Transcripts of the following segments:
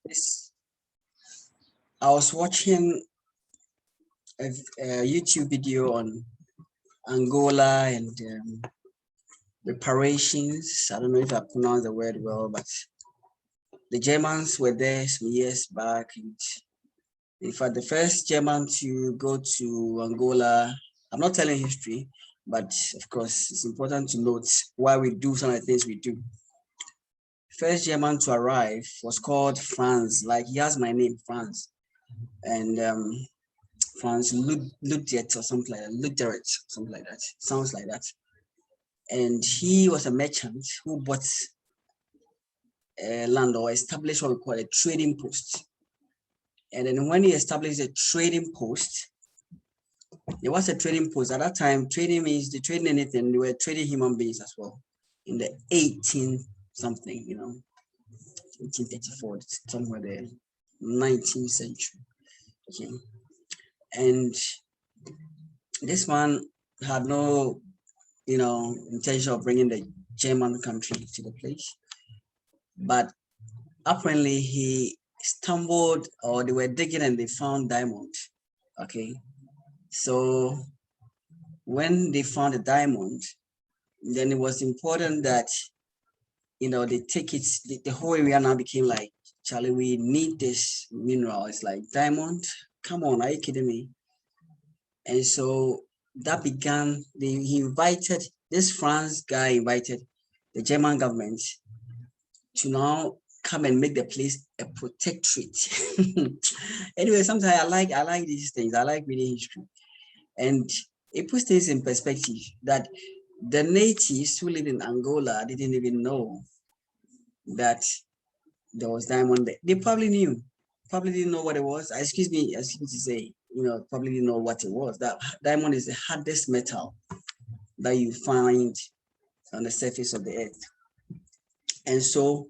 This, I was watching a, a YouTube video on Angola and reparations. I don't know if I pronounce the word well, but the Germans were there some years back. And in fact, the first German to go to Angola, I'm not telling history, but of course, it's important to note why we do some of the things we do. First German to arrive was called Franz, like he has my name, Franz. And Franz Ludget or something like that, Luderet, something like that, sounds like that. And he was a merchant who bought land or established what we call a trading post. And then when he established a trading post, there was a trading post. At that time, trading means they trading anything. They were trading human beings as well. In the 18 something, 1834, somewhere there, 19th century. Okay. And this man had no, intention of bringing the German country to the place. But apparently he stumbled, or they were digging and they found diamond. Okay. So when they found a diamond, then it was important that, they take it, the whole area now became like, Charlie, we need this mineral. It's like diamond. Come on, are you kidding me? And so that began, this France guy invited the German government to now come and make the place a protectorate. Anyway, sometimes I like these things. I like reading history. And it puts things in perspective that the natives who live in Angola didn't even know that there was diamond there. They probably didn't know what it was. Excuse me to say, probably didn't know what it was. That diamond is the hardest metal that you find on the surface of the earth. And so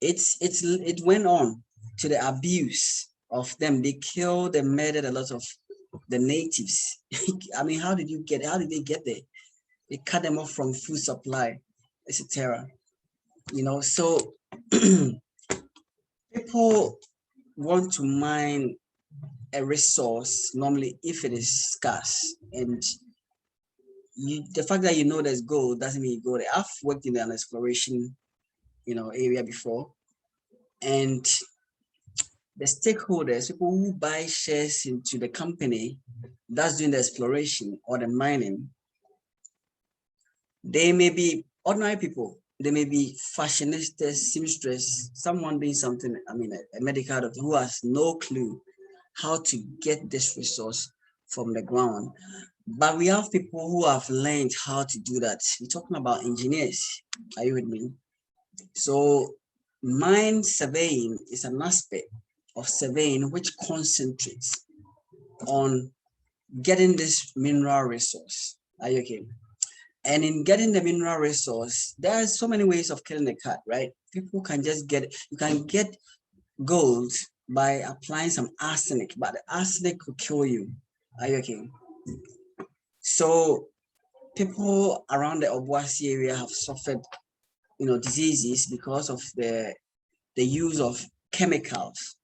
it went on to the abuse of them. They killed and murdered a lot of the natives. I mean, how did they get there? They cut them off from food supply, etc. So people want to mine a resource normally if it is scarce, and the fact that there's gold doesn't mean you go there. I've worked in an exploration area before, and the stakeholders, people who buy shares into the company that's doing the exploration or the mining, they may be ordinary people. They may be fashionistas, seamstress, someone doing something, a medical doctor who has no clue how to get this resource from the ground. But we have people who have learned how to do that. We're talking about engineers. Are you with me? So mine surveying is an aspect of surveying which concentrates on getting this mineral resource. Are you okay? And in getting the mineral resource, there are so many ways of killing the cat, right? People can just you can get gold by applying some arsenic, but the arsenic will kill you. Are you okay? So people around the Obuasi area have suffered, diseases because of the use of chemicals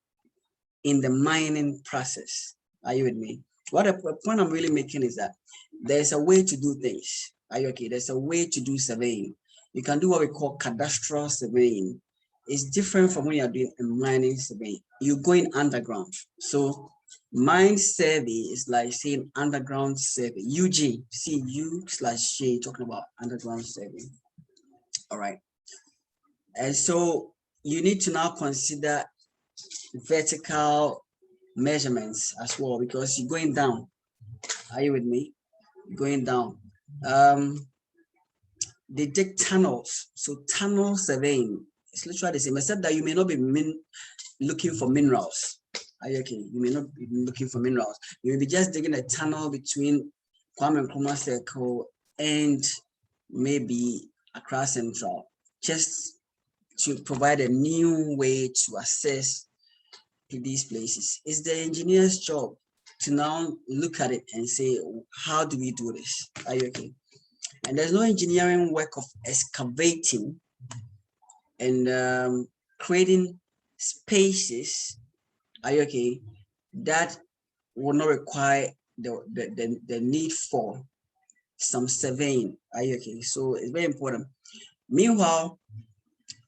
in the mining process. Are you with me? What the point I'm really making is that there's a way to do things. Are you okay? There's a way to do surveying. You can do what we call cadastral surveying. It's different from when you're doing a mining survey. You're going underground. So mine survey is like saying underground survey. UG, see U/J, talking about underground survey. All right. And so you need to now consider vertical measurements as well, because you're going down. Are you with me? Going down. They dig tunnels. So tunnel surveying is literally the same, except that you may not be looking for minerals. Are you okay? You may not be looking for minerals. You may be just digging a tunnel between Kwame Nkrumah Circle and maybe Accra Central, just to provide a new way to assess these places. It's the engineer's job to now look at it and say, how do we do this? Are you okay? And there's no engineering work of excavating and creating spaces, are you okay, that will not require the need for some surveying, are you okay? So it's very important. Meanwhile,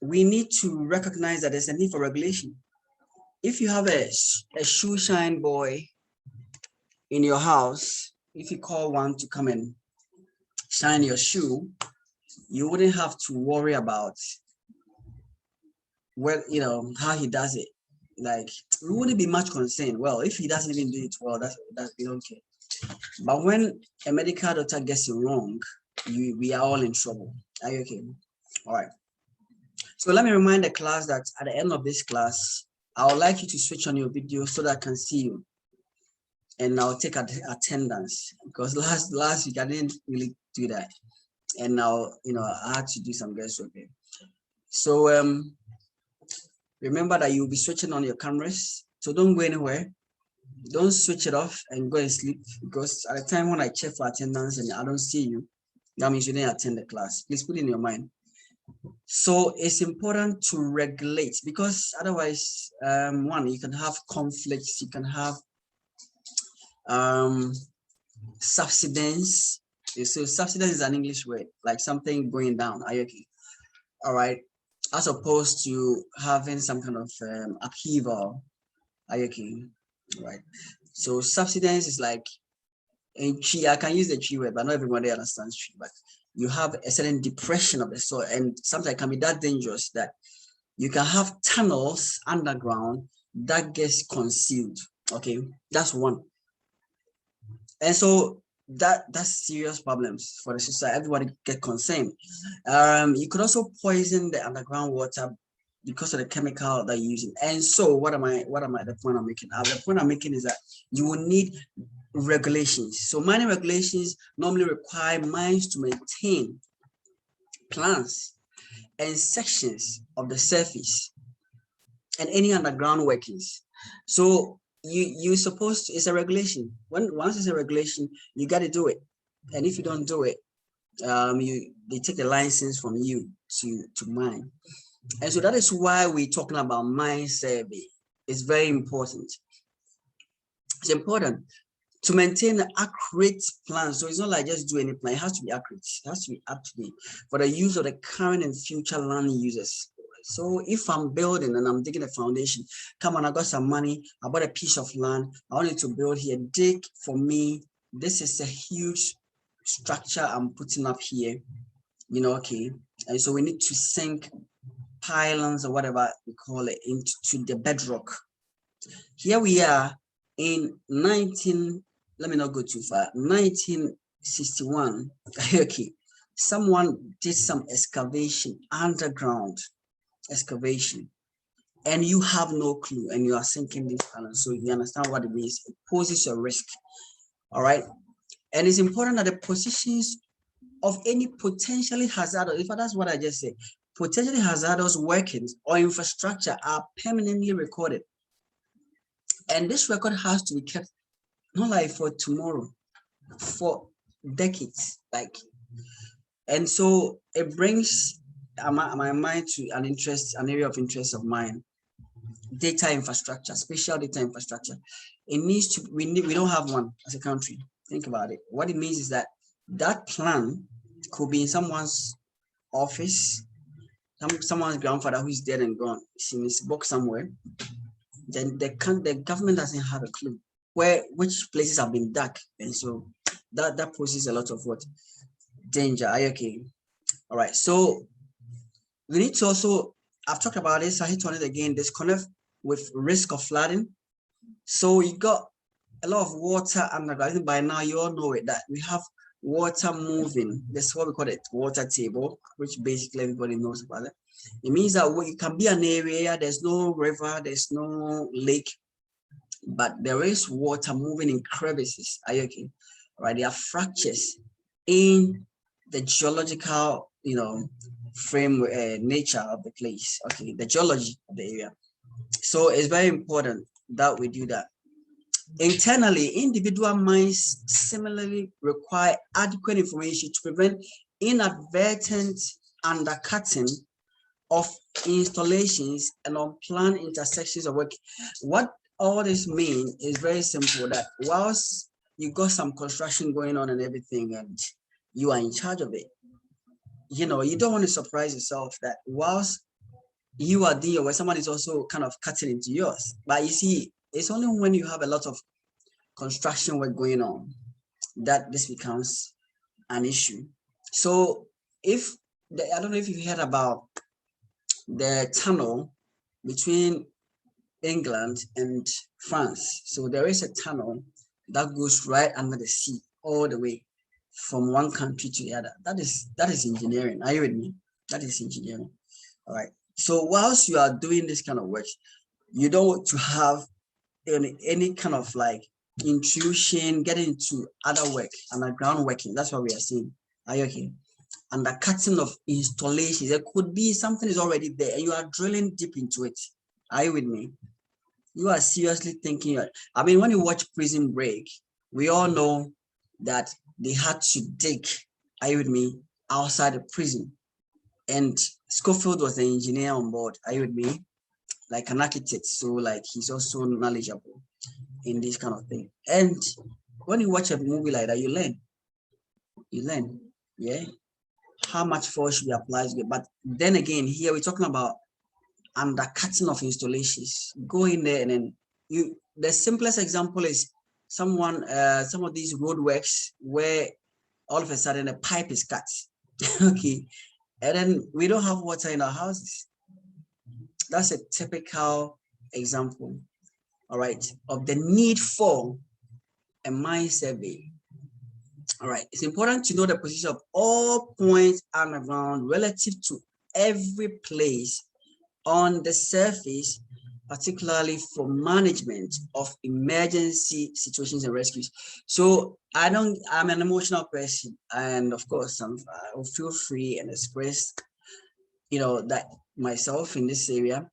we need to recognize that there's a need for regulation. If you have a shoe shine boy in your house, if you call one to come and shine your shoe, you wouldn't have to worry about how he does it. Like, we wouldn't be much concerned. Well, if he doesn't even do it well, that's we don't care. But when a medical doctor gets it wrong, we are all in trouble. Are you okay? All right. So let me remind the class that at the end of this class, I would like you to switch on your video so that I can see you. And I'll take attendance, because last week I didn't really do that. And now, I had to do some guesswork. So remember that you'll be switching on your cameras. So don't go anywhere. Don't switch it off and go and sleep, because at the time when I check for attendance and I don't see you, that means you didn't attend the class. Please put it in your mind. So it's important to regulate, because otherwise, one, you can have conflicts, you can have subsidence. So subsidence is an English word, like something going down. Are you okay? All right. As opposed to having some kind of upheaval. Are you okay? All right. So subsidence is like, in tree, I can use the tree word, but not everybody understands tree. But you have a certain depression of the soil, and sometimes it can be that dangerous that you can have tunnels underground that gets concealed. Okay, that's one. And so that's serious problems for the society. Everybody get concerned. You could also poison the underground water because of the chemical that you're using. And so what am I the point I'm making? The point I'm making is that you will need regulations. So mining regulations normally require mines to maintain plans and sections of the surface and any underground workings. So you're supposed to, it's a regulation. Once it's a regulation, you got to do it. And if you don't do it, they take the license from you to mine. And so that is why we're talking about mine survey. It's very important. It's important to maintain an accurate plan. So it's not like just do any plan. It has to be accurate. It has to be up to date for the use of the current and future land users. So if I'm building and I'm digging a foundation, come on, I got some money, I bought a piece of land, I wanted to build here, dig for me. This is a huge structure I'm putting up here, okay. And so we need to sink pylons or whatever we call it into the bedrock. Here we are in let me not go too far, 1961, okay, someone did some underground excavation, and you have no clue, and you are sinking this pylons. So you understand what it means. It poses a risk. All right. And it's important that the positions of any potentially hazardous, if that's what I just said, potentially hazardous workings or infrastructure are permanently recorded. And this record has to be kept not like for tomorrow, for decades. And so it brings my mind to an area of interest of mine: data infrastructure, spatial data infrastructure. It needs to, we don't have one as a country. Think about it. What it means is that plan could be in someone's office, someone's grandfather who's dead and gone. It's in his book somewhere. Then the government doesn't have a clue which places have been dug, and so that poses a lot of danger. Are you okay? All right. So we need to also, I've talked about this, I hit on it again, disconnect with risk of flooding. So you got a lot of water underground. I think by now you all know it, that we have water moving. That's what we call it, water table, which basically everybody knows about it. It means that it can be an area, there's no river, there's no lake, but there is water moving in crevices. Are you okay? All right, there are fractures in the geological, frame, nature of the place. Okay, the geology of the area. So it's very important that we do that. Internally, individual mines similarly require adequate information to prevent inadvertent undercutting of installations and unplanned intersections of work. What all this mean is very simple, that whilst you got some construction going on and everything, and you are in charge of it, you know, you don't want to surprise yourself that whilst you are doing your work, someone is also kind of cutting into yours. But you see, it's only when you have a lot of construction work going on that this becomes an issue. So if I don't know if you've heard about the tunnel between England and France. So there is a tunnel that goes right under the sea all the way from one country to the other. That is engineering. Are you with me? That is engineering. All right. So whilst you are doing this kind of work, you don't want to have any kind of like intrusion, getting into other work, underground working. That's what we are seeing. Are you okay? And the cutting of installations, there could be something is already there and you are drilling deep into it. Are you with me? You are seriously thinking. I mean, when you watch Prison Break, we all know that they had to dig, are you with me, outside the prison. And Schofield was the engineer on board, are you with me? Like an architect. So like he's also knowledgeable in this kind of thing. And when you watch a movie like that, you learn. Yeah, how much force should be applied to it. But then again, here we're talking about undercutting of installations. Go in there and then the simplest example is some of these roadworks where all of a sudden a pipe is cut. Okay, and then we don't have water in our houses. That's a typical example, all right, of the need for a mine survey. All right, it's important to know the position of all points underground relative to every place on the surface, particularly for management of emergency situations and rescues. So I'm an emotional person, and of course, I will feel free and express, that myself in this area,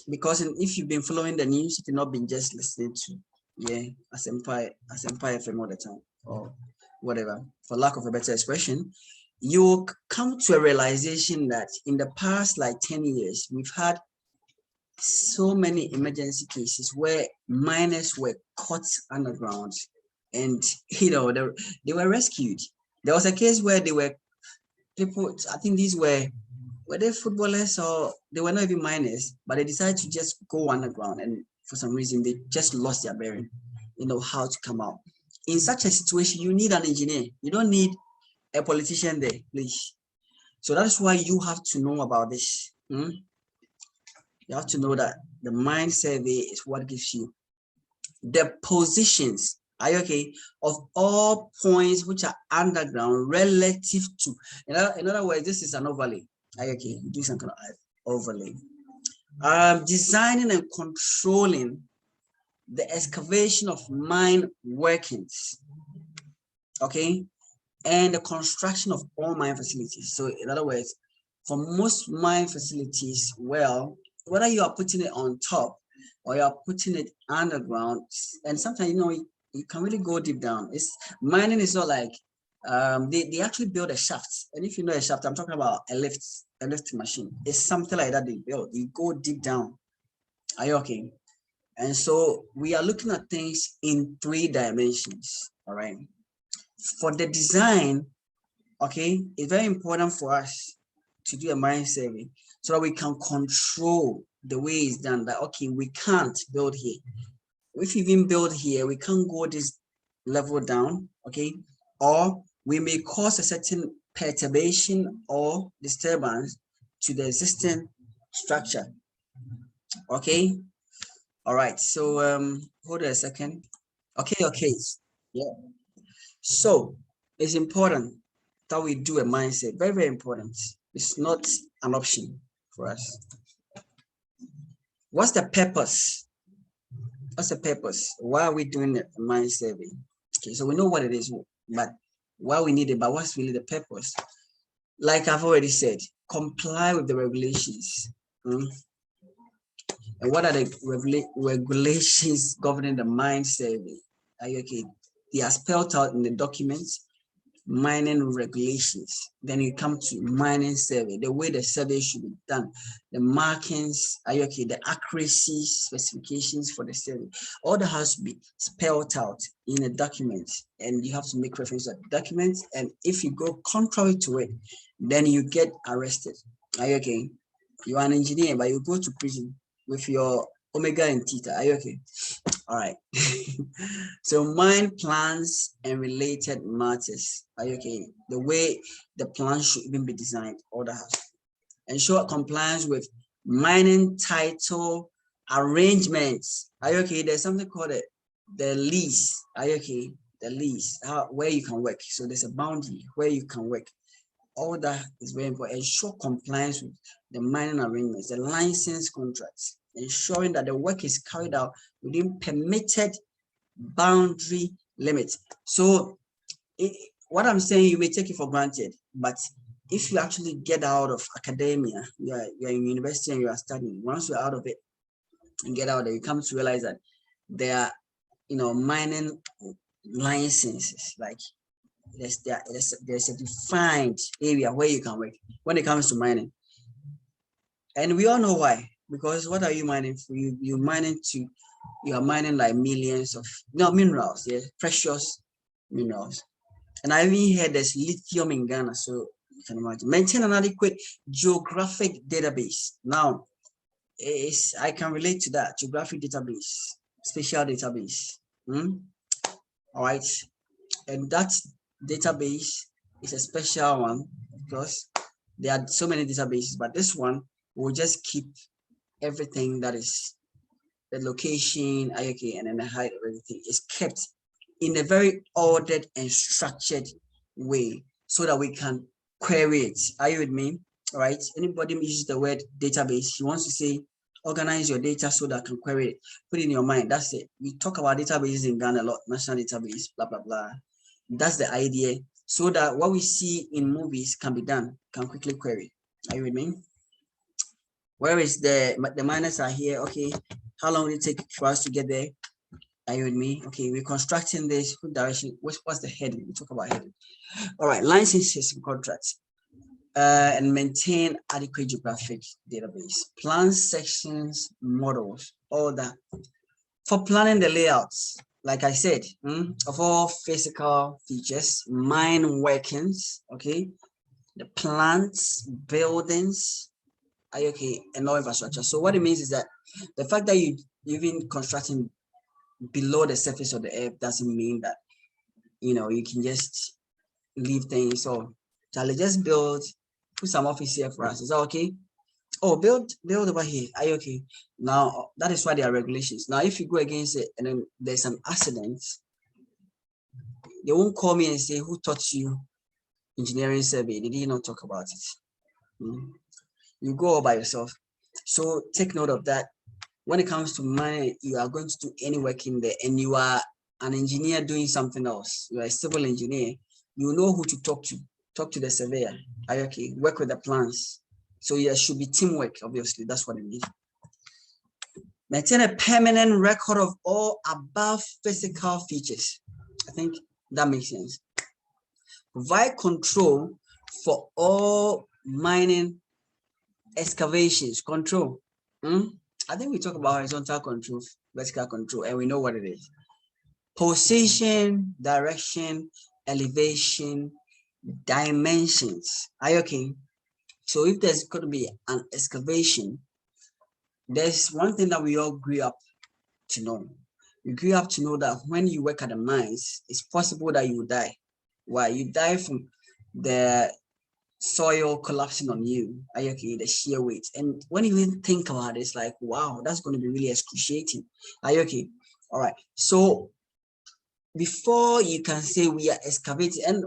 because if you've been following the news, you've not been just listening to, as Empire FM all the time, or whatever, for lack of a better expression, you come to a realization that in the past like 10 years, we've had so many emergency cases where miners were caught underground and, they were rescued. There was a case where they were people, I think these were they footballers or they were not even miners, but they decided to just go underground, and for some reason they just lost their bearing, how to come out. In such a situation, you need an engineer. You don't need a politician there, please. So that's why you have to know about this. You have to know that the mine survey is what gives you the positions, are you okay, of all points which are underground relative to, in other words, this is an overlay. Are you okay? Do some kind of overlay. Designing and controlling the excavation of mine workings, okay, and the construction of all mine facilities. So in other words, for most mine facilities, well, whether you are putting it on top or you are putting it underground, and sometimes you can really go deep down. Mining is not like they actually build a shaft, and if you know a shaft, I'm talking about a lift machine. It's something like that they build. You go deep down. Are you okay? And so we are looking at things in 3 dimensions. All right. For the design, okay, it's very important for us to do a mine survey so that we can control the way it's done. That okay, we can't build here. If you even build here, we can't go this level down, okay? Or we may cause a certain perturbation or disturbance to the existing structure. Okay. All right. So hold on a second. Okay. Yeah. So it's important that we do a mindset. Very, very important. It's not an option for us. What's the purpose? What's the purpose? Why are we doing a mind survey? Okay, so we know what it is, but why we need it, but what's really the purpose? Like I've already said, comply with the regulations. And what are the regulations governing the mind survey? Are you okay? They are spelled out in the documents. mining regulations. Then you come to mining survey, the way the survey should be done, the markings, are you okay? The accuracy specifications for the survey. All that has to be spelled out in a document, and you have to make reference to the document. And if you go contrary to it, then you get arrested. Are you okay? You are an engineer, but you go to prison with your omega and theta. Are you okay? All right. So mine plans and related matters. Are you okay? The way the plan should even be designed, all that. Ensure compliance with mining title arrangements. Are you okay? There's something called the lease. Are you okay? The lease, where you can work. So there's a boundary where you can work. All that is very important. Ensure compliance with the mining arrangements, the license contracts, ensuring that the work is carried out within permitted boundary limits. So what I'm saying, you may take it for granted, but if you actually get out of academia, you're in university and you are studying, once you're out of it and get out there, you come to realize that there are, mining licenses, like there's a defined area where you can work when it comes to mining. And we all know why, because what are you mining for? You are mining like millions of minerals, yeah, precious minerals. And I even heard there's lithium in Ghana, so you can imagine. Maintain an adequate geographic database. Now, I can relate to that geographic database, spatial database. All right, and that database is a special one because there are so many databases, but this one will just keep everything that is the location, okay, and then the height of everything is kept in a very ordered and structured way so that we can query it. Are you with me? All right. Anybody uses the word database, he wants to say organize your data so that I can query it. Put it in your mind. That's it. We talk about databases in Ghana a lot, national database, blah, blah, blah. That's the idea. So that what we see in movies can be done, can quickly query. Are you with me? Where is the miners are here? Okay. How long will it take for us to get there? Are you with me? Okay, we're constructing this. What direction? What's the heading? We talk about heading. All right, licenses and contracts. And maintain adequate geographic database. Plan sections, models, all that. For planning the layouts, like I said, of all physical features, mine workings, okay, the plants, buildings, okay, and all infrastructure. So what it means is that the fact that you even constructing below the surface of the earth doesn't mean that you can just leave things. So Charlie, just put some office here for us. Is that okay? Oh, build over here. Are you okay? Now that is why there are regulations. Now, if you go against it and then there's an accident, they won't call me and say, who taught you engineering survey? Did he not talk about it? You go all by yourself. So take note of that. When it comes to money, you are going to do any work in there and you are an engineer doing something else. You are a civil engineer. You know who to talk to. Talk to the surveyor. Okay, work with the plans. So there should be teamwork, obviously. That's what it means. Maintain a permanent record of all above physical features. I think that makes sense. Provide control for all mining excavations. Control. I think we talk about horizontal control, vertical control, and we know what it is. Position, direction, elevation, dimensions. Are you okay? So if there's going to be an excavation, there's one thing that we all grew up to know. You grew up to know that when you work at the mines, it's possible that you die. Why? You die from the soil collapsing on you. Are you okay? The sheer weight. And when you even think about it, it's like, wow, that's going to be really excruciating. Are you okay? All right. So before you can say we are excavating, and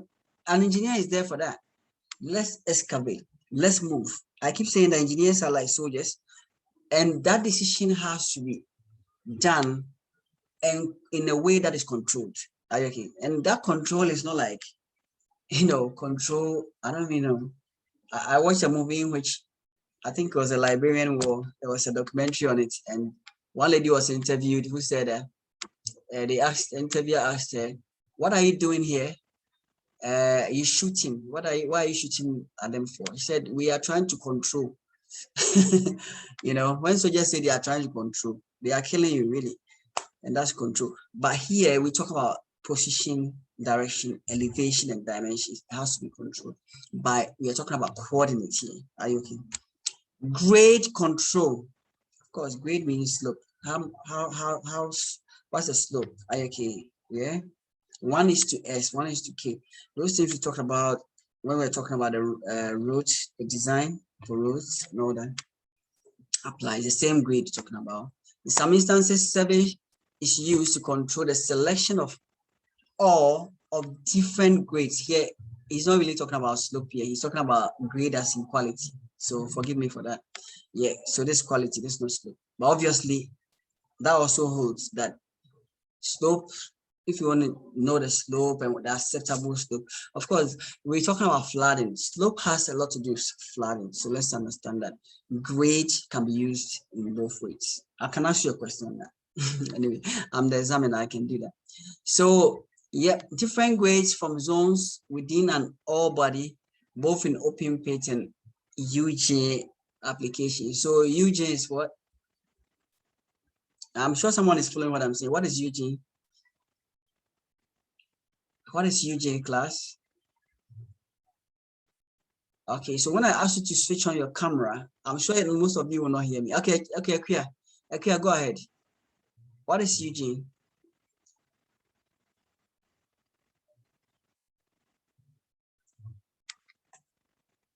an engineer is there for that. Let's excavate. Let's move. I keep saying that engineers are like soldiers, and that decision has to be done and in a way that is controlled. Are you okay? And that control is not like, control. I don't even know. I watched a movie in which I think it was a Liberian war. There was a documentary on it, and one lady was interviewed who said the interviewer asked her, "What are you doing here?" You shooting. Why are you shooting at them for? He said, we are trying to control. You know, when soldiers say they are trying to control, they are killing you really, and that's control. But here we talk about position, direction, elevation, and dimensions. It has to be controlled. But we are talking about coordinate here. Are you okay? Grade control. Of course, grade means slope. What's the slope? Are you okay? Yeah. 1:S, 1:K. Those things we talk about when we're talking about the roads, the design for roads and all that applies. The same grade you're talking about. In some instances, survey is used to control the selection of all of different grades. Here, he's not really talking about slope here. He's talking about grade as in quality. So forgive me for that. Yeah, so this quality, this no slope. But obviously, that also holds that slope, if you want to know the slope and the acceptable slope, of course, we're talking about flooding. Slope has a lot to do with flooding. So let's understand that grade can be used in both ways. I can ask you a question on that. Anyway, I'm the examiner, I can do that. So, yeah, different grades from zones within an ore body, both in open pit and UJ application. So UJ is what? I'm sure someone is following what I'm saying. What is UJ? What is UJ, class? Okay, so when I ask you to switch on your camera, I'm sure most of you will not hear me. Okay, Akuya, go ahead. What is UJ?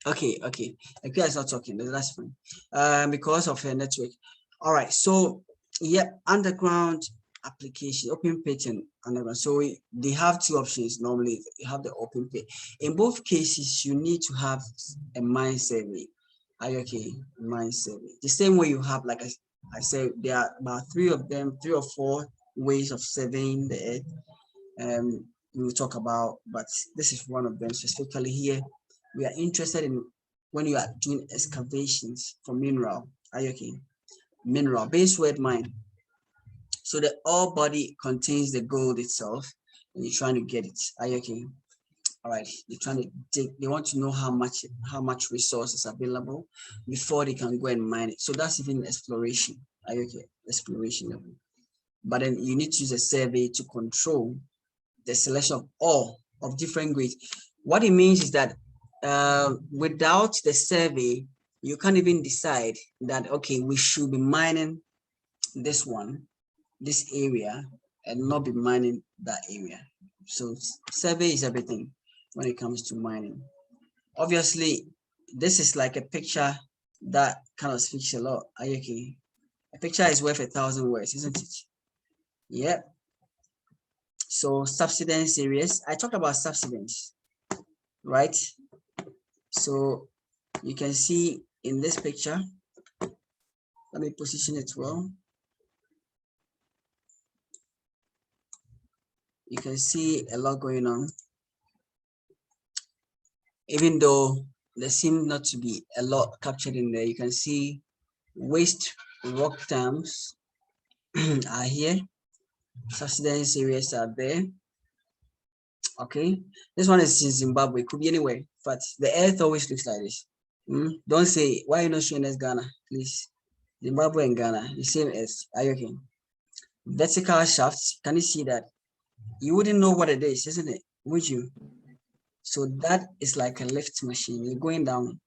Okay. Akuya is not talking. That's fine. Because of her network. All right. So, yeah, underground application, open pit and underground. So they have two options normally. You have the open pit. In both cases, you need to have a mine survey. Are you okay? Mine survey. The same way you have, like I said, there are about three or four ways of surveying the earth. We will talk about, but this is one of them specifically here. We are interested in when you are doing excavations for mineral. Are you okay? Mineral, base word mine. So the ore body contains the gold itself, and you're trying to get it. Are you okay? All right. They're trying to take. They want to know how much resources available before they can go and mine it. So that's even exploration. Are you okay? Exploration level. But then you need to use a survey to control the selection of ore of different grades. What it means is that without the survey, you can't even decide that, okay, we should be mining this area, and not be mining that area. So survey is everything when it comes to mining. Obviously, this is like a picture that kind of speaks a lot. Are you okay? A picture is worth 1,000 words, isn't it? Yep. So subsidence areas. I talked about subsidence, right? So you can see in this picture, let me position it well. You can see a lot going on. Even though there seems not to be a lot captured in there, you can see waste rock dams are here. Subsidence areas are there. Okay, this one is in Zimbabwe, it could be anywhere, but the earth always looks like this. Don't say, why are you not showing us Ghana, please? Zimbabwe and Ghana, the same earth. Are you okay? Vertical shafts, can you see that? You wouldn't know what it is, isn't it? Would you? So that is like a lift machine. You're going down,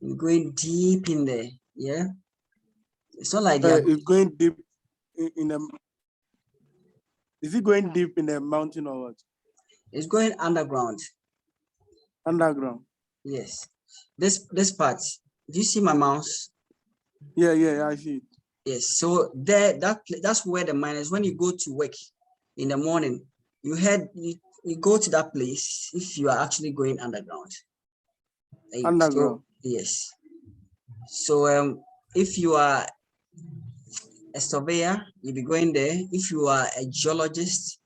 you're going deep in there. Yeah, it's not like it's going deep in the. Is it going deep in the mountain or what? It's going underground. Underground. Yes. This part. Do you see my mouse? Yeah, I see it. Yes. So there, that's where the mine is. When you go to work in the morning, you go to that place if you are actually going underground. Underground. So, yes. So if you are a surveyor, you'll be going there. If you are a geologist,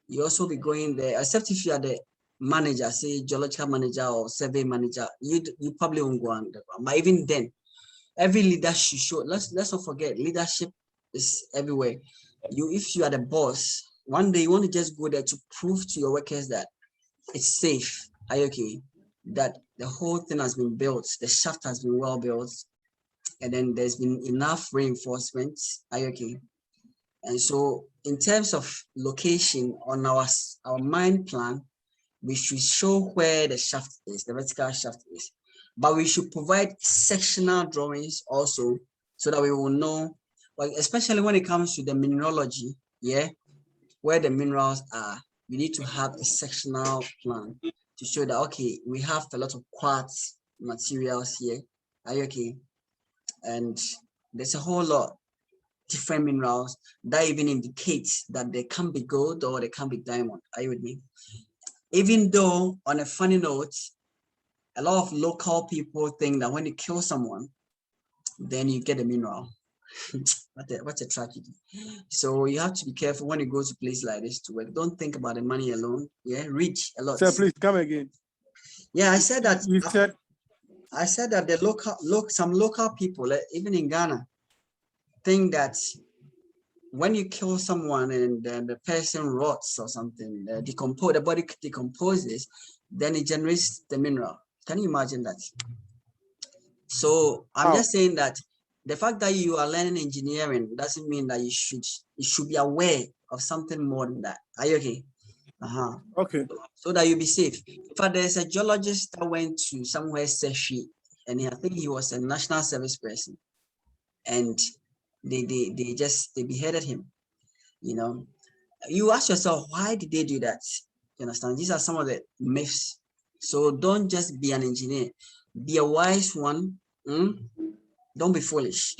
you also be going there, except if you are the manager, say geological manager or survey manager, you probably won't go underground. But even then, every leader should show. Let's not forget, leadership is everywhere. If you are the boss, one day you want to just go there to prove to your workers that it's safe. Are you okay? That the whole thing has been built, the shaft has been well built, and then there's been enough reinforcements. Are you okay? And so in terms of location on our mine plan, we should show where the shaft is, the vertical shaft is. But we should provide sectional drawings also so that we will know, like, especially when it comes to the mineralogy, yeah, where the minerals are, we need to have a sectional plan to show that, okay, we have a lot of quartz materials here. Are you okay? And there's a whole lot different minerals that even indicates that they can be gold or they can be diamond. Are you with me? Even though, on a funny note, a lot of local people think that when you kill someone, then you get a mineral. What a tragedy. So you have to be careful when you go to places like this to work. Don't think about the money alone. Yeah, read a lot. Sir, please come again. Yeah, I said that. You said the some local people, even in Ghana, think that when you kill someone and then the person rots or something, the body decomposes, then it generates the mineral. Can you imagine that? So I'm just saying that the fact that you are learning engineering doesn't mean that you should be aware of something more than that. Are you okay? Okay. So that you'll be safe. In fact, there's a geologist that went to somewhere Seshi, and I think he was a national service person, and they beheaded him. You know, you ask yourself, why did they do that? You understand? These are some of the myths. So don't just be an engineer, be a wise one. Don't be foolish.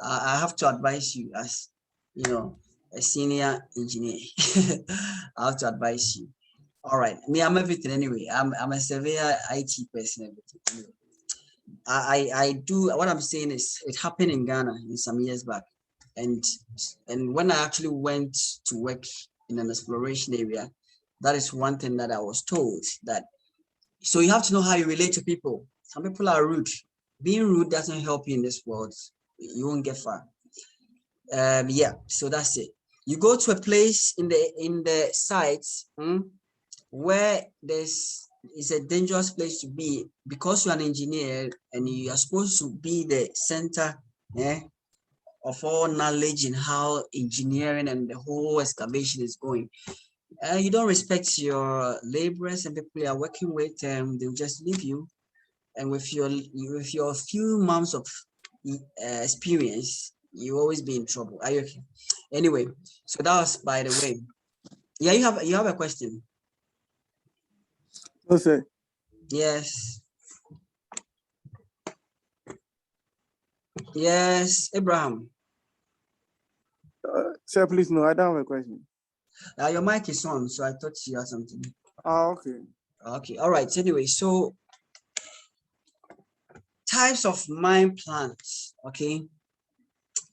I have to advise you as, a senior engineer. I have to advise you. All right, me, I'm everything anyway. I'm a surveyor, IT person, everything. Anyway, I do what I'm saying is it happened in Ghana in some years back, and when I actually went to work in an exploration area, that is one thing that I was told that. So you have to know how you relate to people. Some people are rude. Being rude doesn't help you in this world. You won't get far. Yeah, so that's it. You go to a place in the sites where it's a dangerous place to be because you're an engineer and you are supposed to be the center of all knowledge in how engineering and the whole excavation is going. You don't respect your laborers and people you are working with, they'll just leave you. And with your few months of experience, you always be in trouble. Are you okay? Anyway, so that was by the way. Yeah, you have a question. No, sir. Yes. Yes, Abraham. Sir, please, no, I don't have a question. Your mic is on, so I thought you had something. Okay. Okay, all right. Anyway, so types of mine plans. Okay,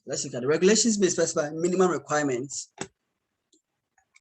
let's look at the regulations may specify minimum requirements